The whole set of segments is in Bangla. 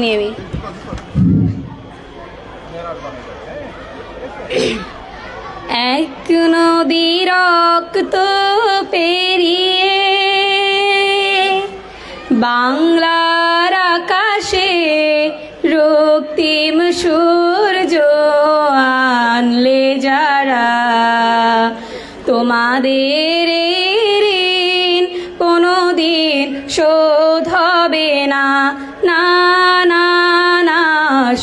নেবি এক নদী রক্ত পেরিয়ে বাংলার আকাশে রক্তিম সূর্য আনলে যারা তোমাদের ঋণ কোনোদিন শোধ হবে না, না না না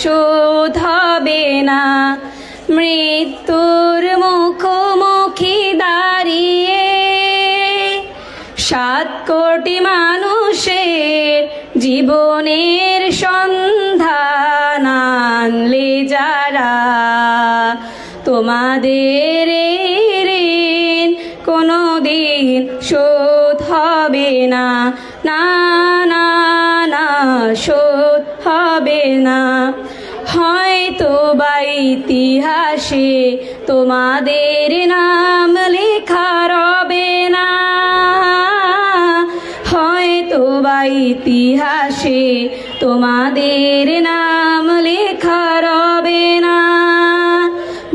শোধ হবে না। মৃত্যুর মুখোমুখি দাঁড়িয়ে 7 কোটি মানুষের জীবনের সন্ধান আনলে যারা তোমাদের ঋণ কোনোদিন শোধ হবে না, না না না শোধ হবে না। হয়তো বা ইতিহাসে তোমাদের নাম লেখা রবে না, হয়তো বা ইতিহাসে তোমাদের নাম লেখা রবে না।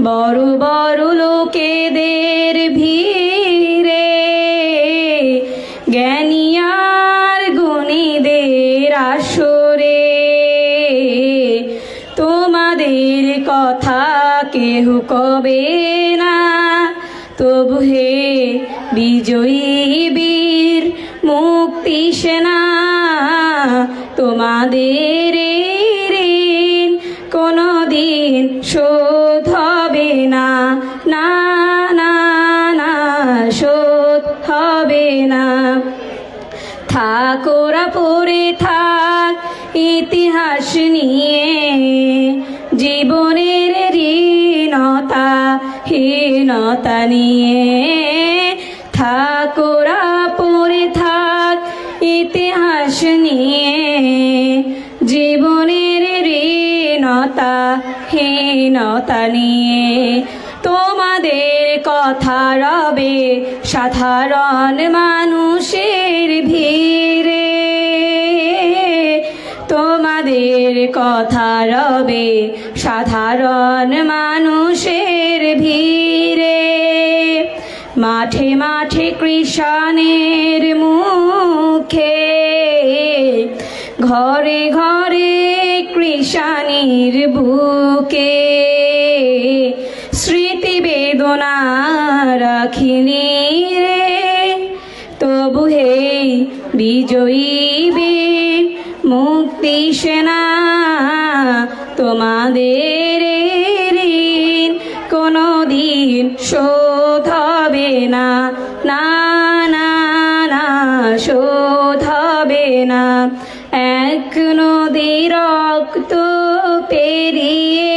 বড় বড় লোকেদের ভিড়ে জ্ঞানী আর গুণীদের আসরে তোমাদের কথা কেহ কবে না। তবু হে বিজয়ী বীর মুক্তি সেনা তোমাদের ঋণ কোনোদিন শোধ হবে না, না না না শোধ হবে না। থাকোরা পড়ে থাক ইতিহাস নিয়ে জীবনের ঋণতা হীনতা নিয়ে, থাকোরা পড়ে থাক ইতিহাস নিয়ে জীবনের ঋণতা হীনতা নিয়ে। তোমাদের কথা রবে সাধারণ মানুষের ভিড়ে, তোমাদের কথা রবে সাধারণ মানুষের ভিড়ে। মাঠে মাঠে কৃষাণের মুখে ঘরে ঘরে কৃষাণীর বুকে স্মৃতি বেদনা রাখিনি রে। তবু হে বিজয়ী বীর মুক্তি সেনা তোমাদের ঋণ কোনোদিন শোধ হবে না, না না না শোধ হবে না। এক নদী রক্ত পেরিয়ে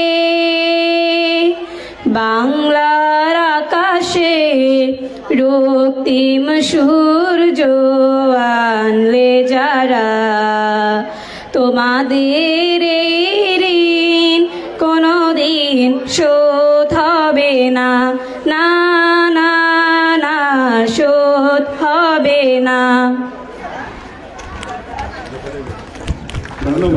বাংলার আকাশে রক্তিম সূর্য আনলে যারা তোমাদের ঋণ কোনোদিন শোধ হবে না, না না না শোধ হবে না।